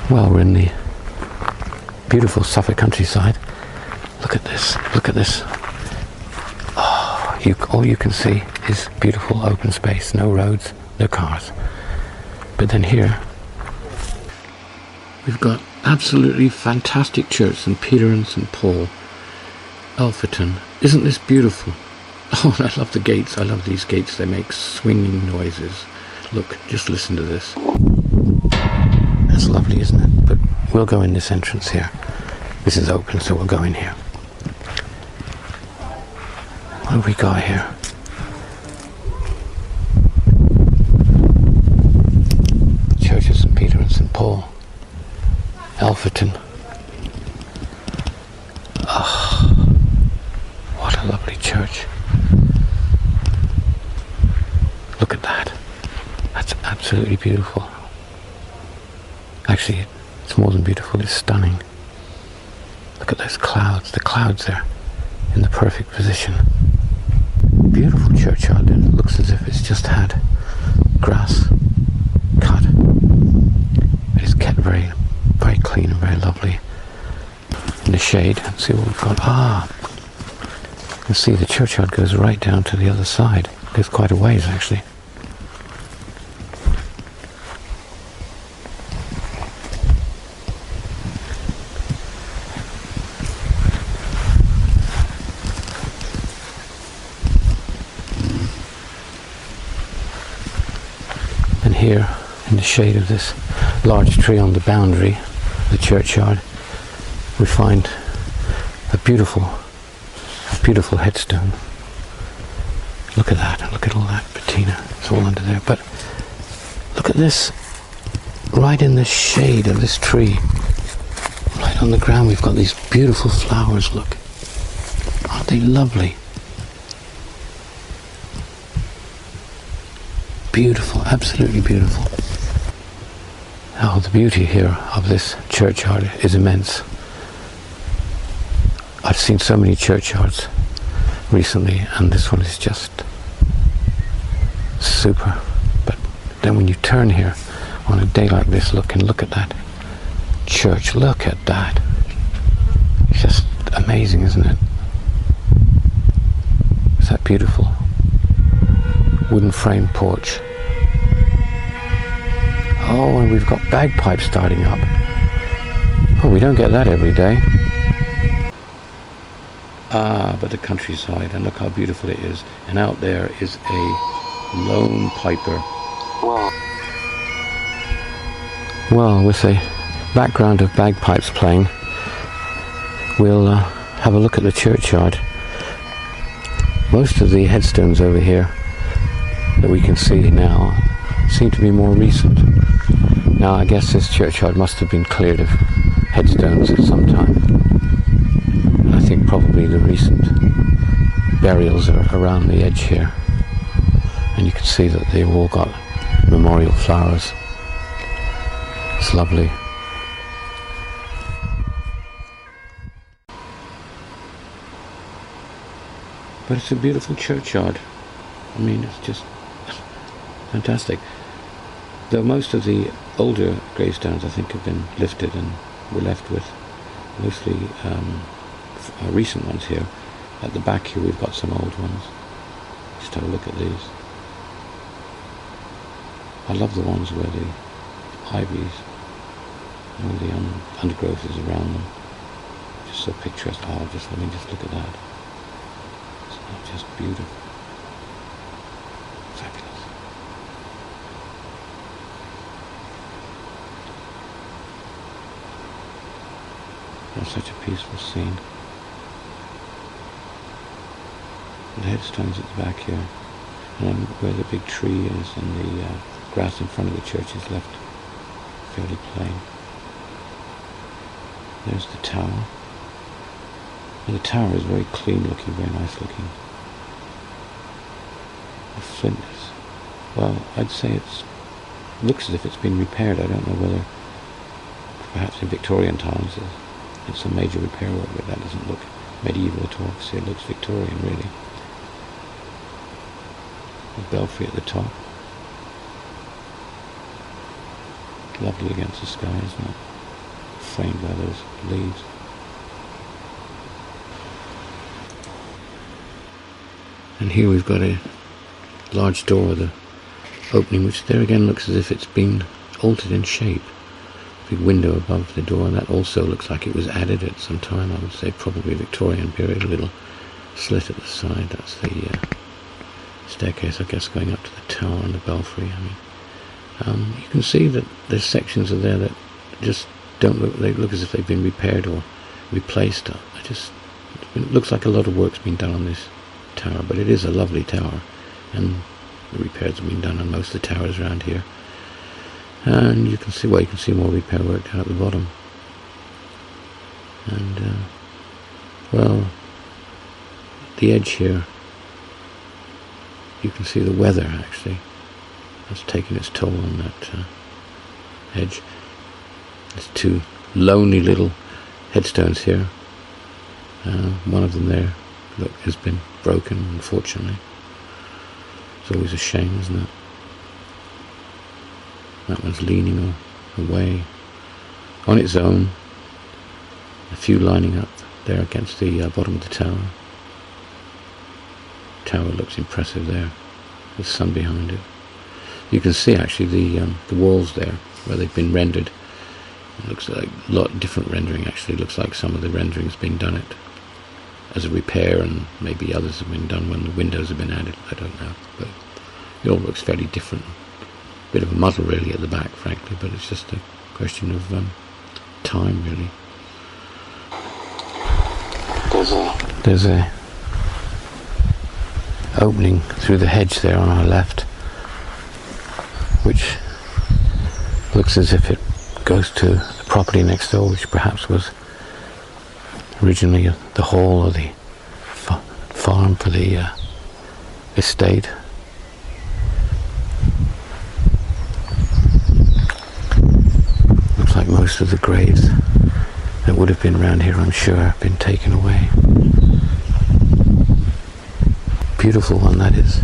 Well, we're in the beautiful Suffolk countryside. Look at this, look at this. Oh, all you can see is beautiful open space, no roads, no cars. But then here, we've got absolutely fantastic church, St. Peter and St. Paul, Alpheton. Isn't this beautiful? Oh, I love the gates. I love these gates. They make swinging noises. Look, just listen to this. That's lovely, isn't it? But we'll go in this entrance here. This is open, so we'll go in here. What have we got here? Church of St. Peter and St. Paul, Alpheton. Oh, what a lovely church. Look at that. That's absolutely beautiful. Actually, it's more than beautiful, it's stunning. Look at those clouds, the clouds there in the perfect position. Beautiful churchyard. It looks as if it's just had grass cut. It's kept very, very clean and very lovely. In the shade, let's see what we've got. Ah, you can see the churchyard goes right down to the other side. It goes quite a ways, actually. And here, in the shade of this large tree on the boundary of the churchyard, we find a beautiful headstone. Look at that, look at all that patina, it's all under there. But look at this, right in the shade of this tree, right on the ground, we've got these beautiful flowers, look. Aren't they lovely? Beautiful, absolutely beautiful. Oh, the beauty here of this churchyard is immense. I've seen so many churchyards recently, and this one is just super. But then when you turn here on a day like this, look at that church, look at that. It's just amazing, isn't it? Is that beautiful? Wooden frame porch. Oh, and we've got bagpipes starting up. Oh, we don't get that every day. Ah, but the countryside, and look how beautiful it is. And out there is a lone piper. Wow. Well, with a background of bagpipes playing, we'll have a look at the churchyard. Most of the headstones over here that we can see now seem to be more recent. Now, I guess this churchyard must have been cleared of headstones at some time. And I think probably the recent burials are around the edge here. And you can see that they've all got memorial flowers. It's lovely. But it's a beautiful churchyard. I mean, it's just fantastic. Though most of the older gravestones, I think, have been lifted, and we're left with mostly recent ones here. At the back here, we've got some old ones. Just have a look at these. I love the ones where the ivies and all the undergrowth is around them. Just so picturesque. Oh, just look at that. It's just beautiful. Fabulous. That's such a peaceful scene. The headstones at the back here, and where the big tree is, and the grass in front of the church is left fairly plain. There's the tower. And the tower is very clean looking, very nice looking. The flint is, well, I'd say it looks as if it's been repaired. I don't know whether, perhaps in Victorian times, it's a major repair work, but that doesn't look medieval at all. See, it looks Victorian, really. The belfry at the top. Lovely against the sky, isn't it? framed by those leaves. And here we've got a large door with an opening, which there again looks as if it's been altered in shape. Big window above the door, and that also looks like it was added at some time. I would say probably Victorian period. A little slit at the side. That's the staircase, I guess, going up to the tower and the belfry. I mean, you can see that there's sections of there that just don't look. They look as if they've been repaired or replaced. It looks like a lot of work's been done on this tower, but it is a lovely tower, and the repairs have been done on most of the towers around here. And you can see, well, you can see more repair work down at the bottom. And well, the edge here, you can see the weather actually has taken its toll on that edge. There's two lonely little headstones here. One of them there, look, has been broken, unfortunately. It's always a shame, isn't it? That one's leaning away on its own. A few lining up there against the bottom of the tower. Tower looks impressive there, with the sun behind it. You can see actually the walls there where they've been rendered. It looks like a lot different rendering actually. It looks like some of the renderings being done as a repair, and maybe others have been done when the windows have been added. I don't know, but it all looks fairly different. Bit of a muddle really at the back, frankly, but it's just a question of time, really. There's a opening through the hedge there on our left, which looks as if it goes to the property next door, which perhaps was originally the hall or the farm for the estate. Looks like most of the graves that would have been around here, I'm sure, have been taken away. Beautiful one, that is.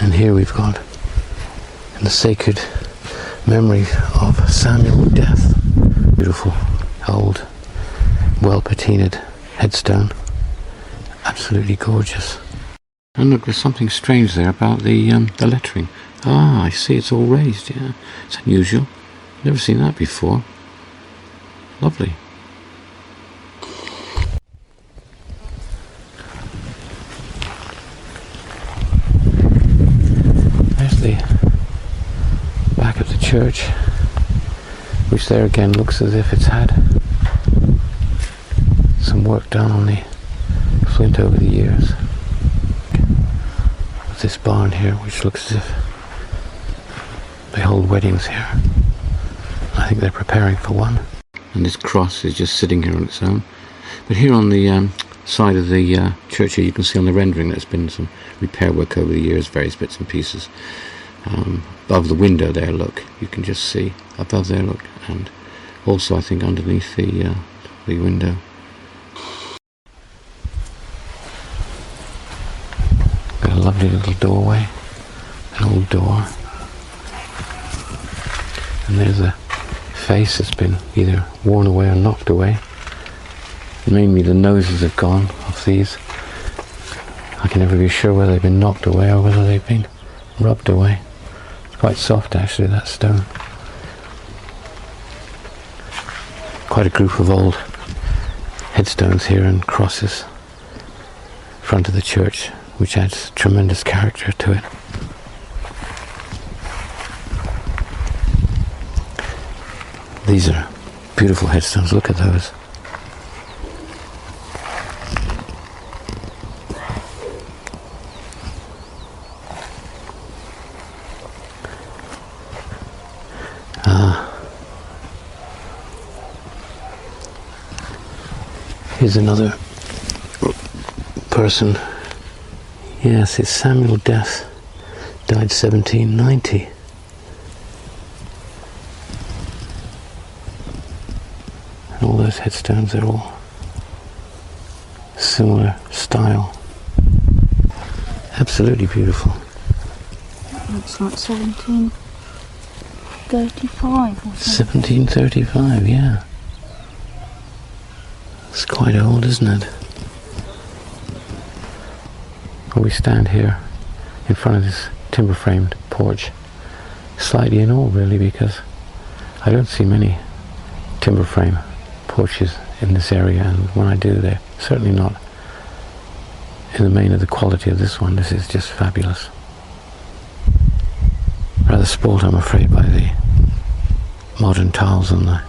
And here we've got, in the sacred memory of Samuel Death, beautiful old well patinaed headstone, absolutely gorgeous. And look, there's something strange there about the lettering. Ah, I see, it's all raised. Yeah, it's unusual, never seen that before. Lovely. There's the back of the church, which there again looks as if it's had some work done on the flint over the years. With this barn here, which looks as if they hold weddings here. I think they're preparing for one. And this cross is just sitting here on its own. But here on the side of the church here, you can see on the rendering there's been some repair work over the years, various bits and pieces. Above the window there, look, you can just see above there, look, and also I think underneath the window. Got a lovely little doorway, an old door, and there's a face that's been either worn away or knocked away. Mainly the noses have gone off these. I can never be sure whether they've been knocked away or whether they've been rubbed away. It's quite soft actually, that stone. Quite a group of old headstones here and crosses in front of the church, which adds tremendous character to it. These are beautiful headstones, look at those. Here's another person. Yes, it's Samuel Death, died 1790. And all those headstones are all similar style. Absolutely beautiful. Looks like 17. 1735 or something. 1735, yeah. It's quite old, isn't it? Well, we stand here in front of this timber-framed porch, slightly in awe really, because I don't see many timber frame porches in this area, and when I do, they're certainly not in the main of the quality of this one. This is just fabulous. Rather spoilt, I'm afraid, by the modern tiles on the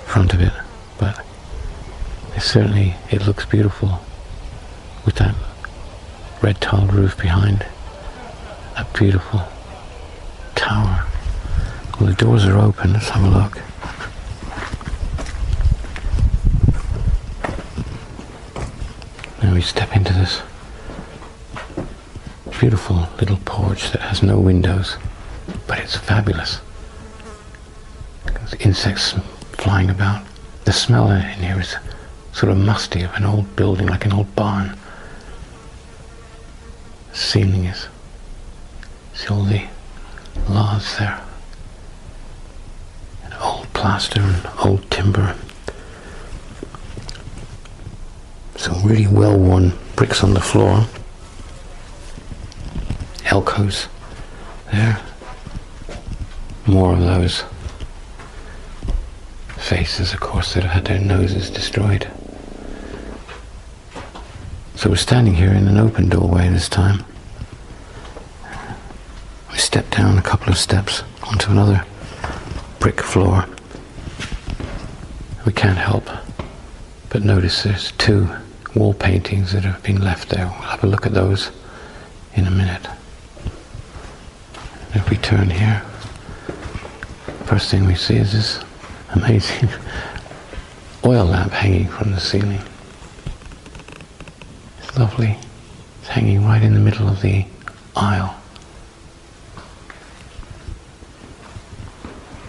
front of it, but it looks beautiful with that red tiled roof behind that beautiful tower. Well, the doors are open. Let's have a look. Now we step into this beautiful little porch that has no windows, but it's fabulous. There's insects flying about. The smell in here is sort of musty, of an old building, like an old barn. The ceiling is, see all the laths there, and old plaster and old timber. Some really well-worn bricks on the floor. Alcoves there. More of those faces, of course, that have had their noses destroyed. So we're standing here in an open doorway this time. We step down a couple of steps onto another brick floor. We can't help but notice there's two wall paintings that have been left there. We'll have a look at those in a minute. And if we turn here, first thing we see is this amazing oil lamp hanging from the ceiling. It's lovely. It's hanging right in the middle of the aisle.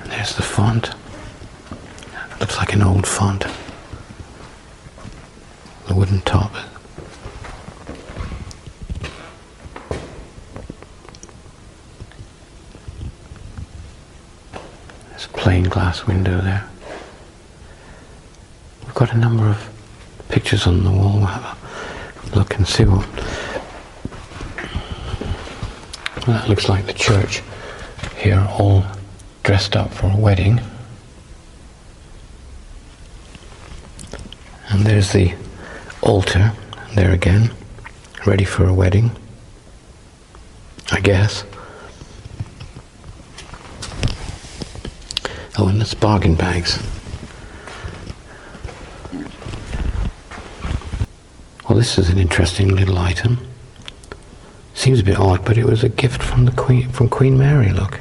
And there's the font. It looks like an old font. The wooden top. There's a plain glass window there. We've got a number of pictures on the wall. We'll have a look and see what. Well, that looks like the church here, all dressed up for a wedding. And there's the altar there again, ready for a wedding, I guess. Oh, and it's bargain bags. Well, this is an interesting little item. Seems a bit odd, but it was a gift from the Queen, from Queen Mary. Look,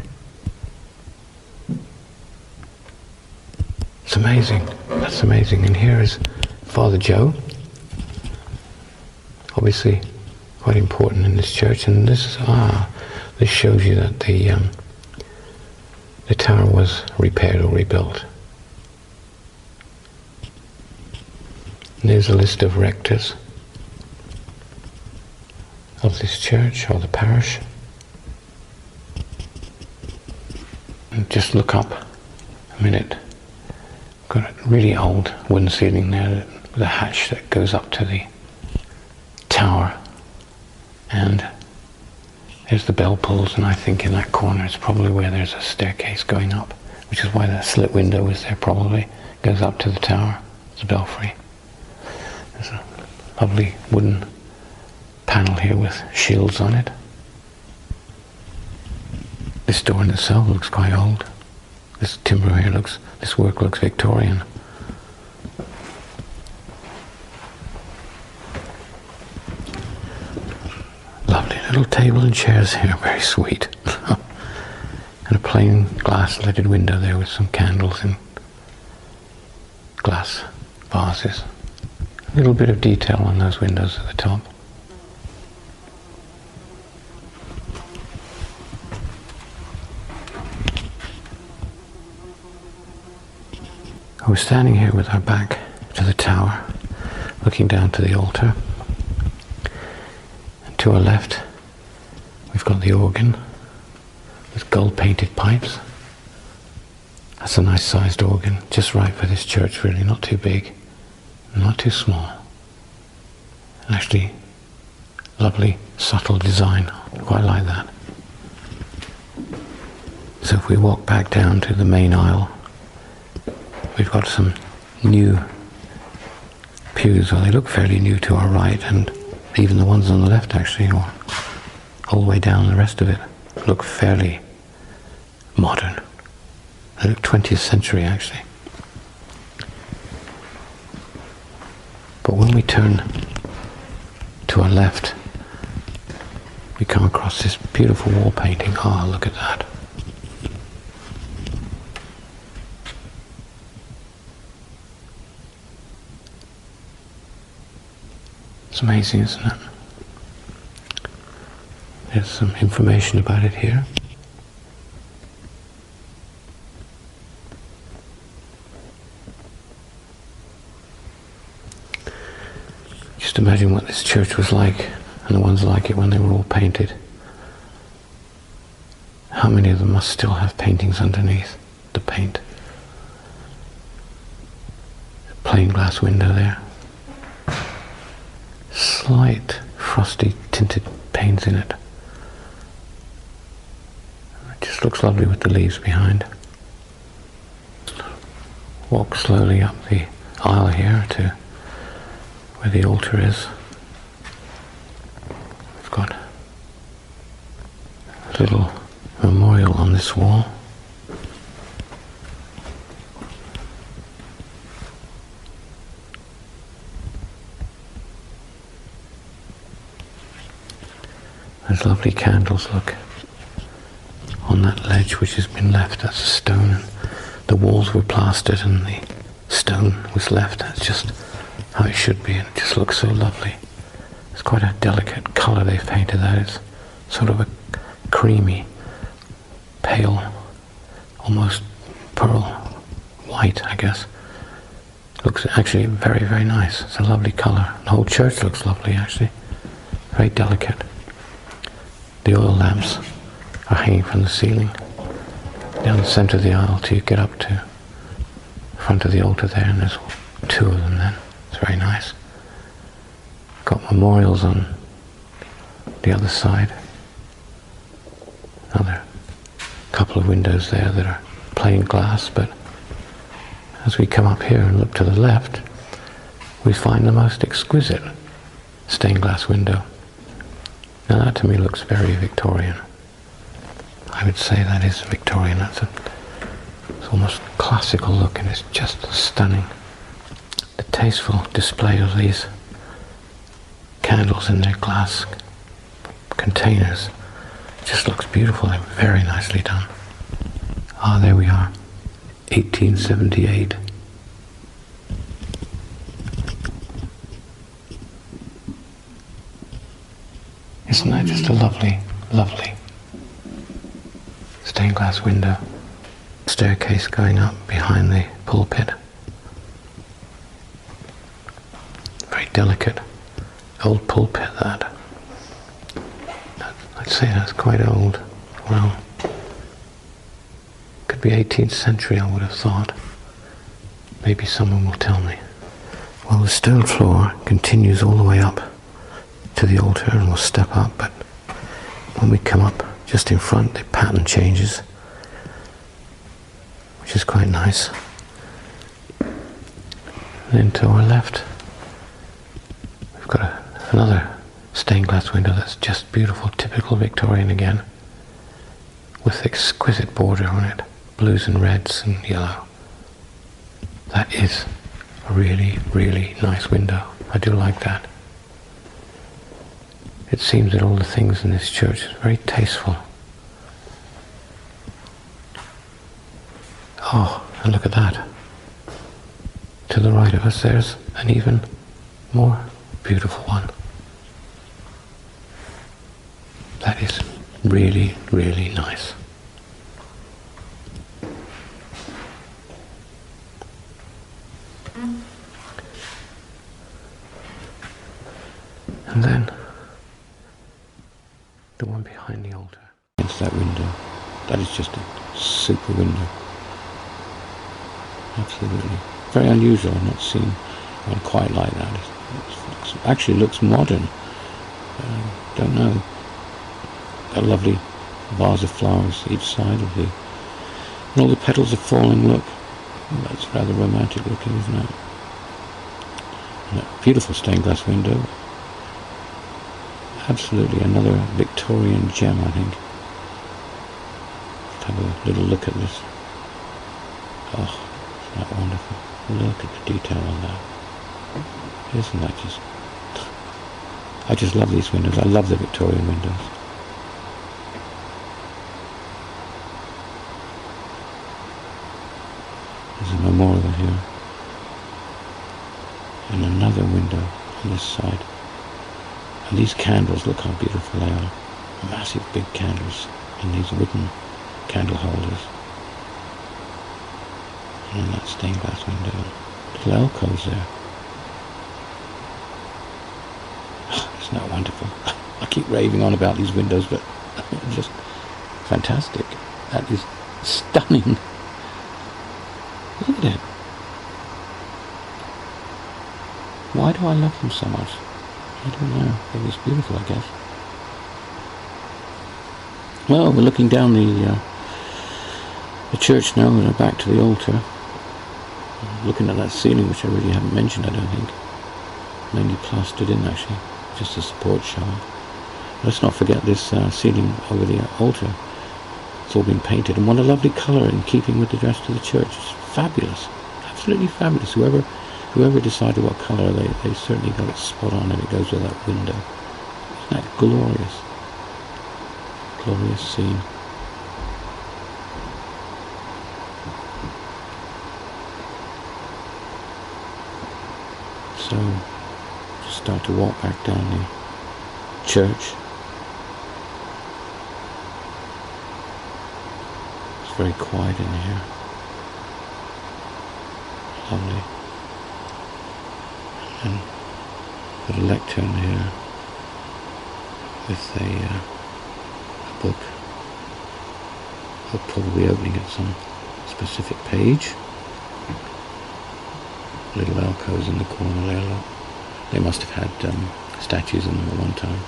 it's amazing. That's amazing. And here is Father Joe. Obviously quite important in this church, and this shows you that the tower was repaired or rebuilt. And there's a list of rectors of this church or the parish. And just look up a minute. Got a really old wooden ceiling there with a hatch that goes up to the tower, and there's the bell pulls, and I think in that corner it's probably where there's a staircase going up, which is why that slit window is there, probably goes up to the tower. It's a belfry. There's a lovely wooden panel here with shields on it. This door in itself looks quite old. This timber here this work looks Victorian. Lovely little table and chairs here, very sweet. And a plain glass leaded window there with some candles and glass vases. A little bit of detail on those windows at the top. We're standing here with our back to the tower, looking down to the altar. And to our left, we've got the organ with gold painted pipes. That's a nice sized organ, just right for this church really, not too big, not too small. And actually, lovely, subtle design, quite like that. So if we walk back down to the main aisle, we've got some new pews. Well, they look fairly new to our right, and even the ones on the left actually, or all the way down the rest of it, look fairly modern. They look 20th century actually. But when we turn to our left, we come across this beautiful wall painting. Oh, look at that. It's amazing, isn't it? There's some information about it here. Just imagine what this church was like, and the ones like it when they were all painted. How many of them must still have paintings underneath the paint? Plain glass window there. Slight frosty tinted panes in it. It just looks lovely with the leaves behind. Walk slowly up the aisle here to where the altar is. We've got a little memorial on this wall. There's lovely candles, look, on that ledge which has been left. That's a stone, and the walls were plastered and the stone was left. That's just how it should be, and it just looks so lovely. It's quite a delicate colour they've painted that. It's sort of a creamy, pale, almost pearl white, I guess. Looks actually very, very nice. It's a lovely colour. The whole church looks lovely actually. Very delicate. The oil lamps are hanging from the ceiling down the centre of the aisle till you get up to the front of the altar there, and there's two of them then. It's very nice. Got memorials on the other side. Another couple of windows there that are plain glass, but as we come up here and look to the left, we find the most exquisite stained glass window. Now that to me looks very Victorian. I would say that is Victorian. It's almost classical look, and it's just stunning. The tasteful display of these candles in their glass containers just looks beautiful. They're very nicely done. Ah, there we are. 1878. Isn't that just a lovely, lovely stained glass window? Staircase going up behind the pulpit. Very delicate old pulpit that. I'd say that's quite old. Well, could be 18th century, I would have thought. Maybe someone will tell me. Well, the stone floor continues all the way up to the altar, and we'll step up, but when we come up just in front, the pattern changes, which is quite nice. And then to our left, we've got another stained glass window that's just beautiful, typical Victorian again, with exquisite border on it, blues and reds and yellow. That is a really, really nice window. I do like that. It seems that all the things in this church are very tasteful. Oh, and look at that. To the right of us, there's an even more beautiful one. That is really, really nice. And then the one behind the altar. Against that window, That is just a super window. Absolutely. Very unusual. I've not seen one quite like that. It actually looks modern. Don't know. Got a lovely vase of flowers each side of the... And all the petals are falling, look. That's rather romantic looking, isn't it? And a beautiful stained glass window. Absolutely another Victorian gem, I think. Let's have a little look at this. Oh, isn't that wonderful? Look at the detail on that. Isn't that just... I just love these windows. I love the Victorian windows. There's a memorial here. And another window on this side. And these candles, look how beautiful they are. Massive big candles in these wooden candle holders. And then that stained glass window. Little alcoves there. Isn't that wonderful? I keep raving on about these windows, but they're just fantastic. That is stunning. Look at it. Why do I love them so much? I don't know. It was beautiful, I guess. Well, we're looking down the church now. We're back to the altar. Looking at that ceiling, which I really haven't mentioned, I don't think. Mainly plastered in, actually. Just a support shower. Let's not forget this ceiling over the altar. It's all been painted, and what a lovely colour in keeping with the rest of the church. It's fabulous. Absolutely fabulous. Whoever decided what colour, they certainly got it spot on, and it goes with that window. Isn't that glorious? Glorious scene. So, just start to walk back down the church. It's very quiet in here. Lovely. And got a lectern here with a book. I'll probably be opening at some specific page. Little alcoves in the corner there, look. They must have had statues in them at one time.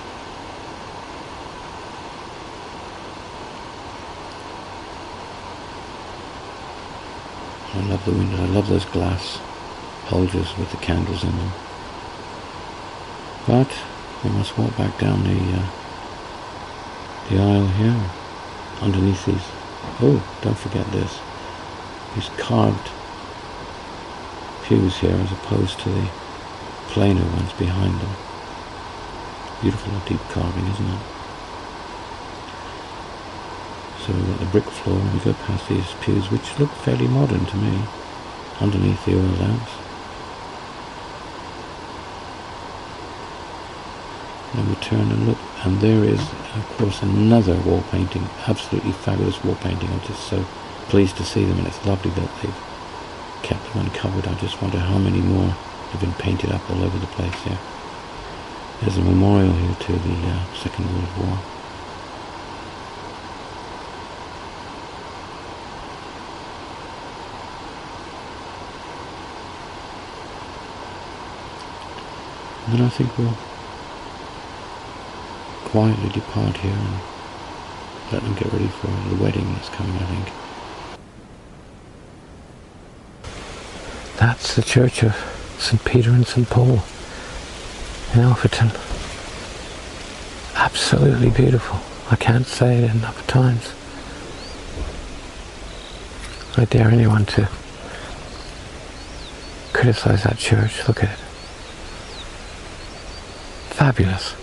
I love the windows. I love those glass holders with the candles in them. But we must walk back down the aisle here, underneath these. Oh, don't forget this. These carved pews here, as opposed to the plainer ones behind them. Beautiful deep carving, isn't it? So we've got the brick floor, and we go past these pews, which look fairly modern to me, underneath the oil lamps. And we turn and look, and there is, of course, another wall painting, absolutely fabulous wall painting. I'm just so pleased to see them, and it's lovely that they've kept them uncovered. I just wonder how many more have been painted up all over the place here. There's a memorial here to the Second World War. And then I think we'll quietly depart here and let them get ready for the wedding that's coming, I think. That's the church of St. Peter and St. Paul in Alpheton. Absolutely beautiful. I can't say it enough times. I dare anyone to criticize that church. Look at it. Fabulous.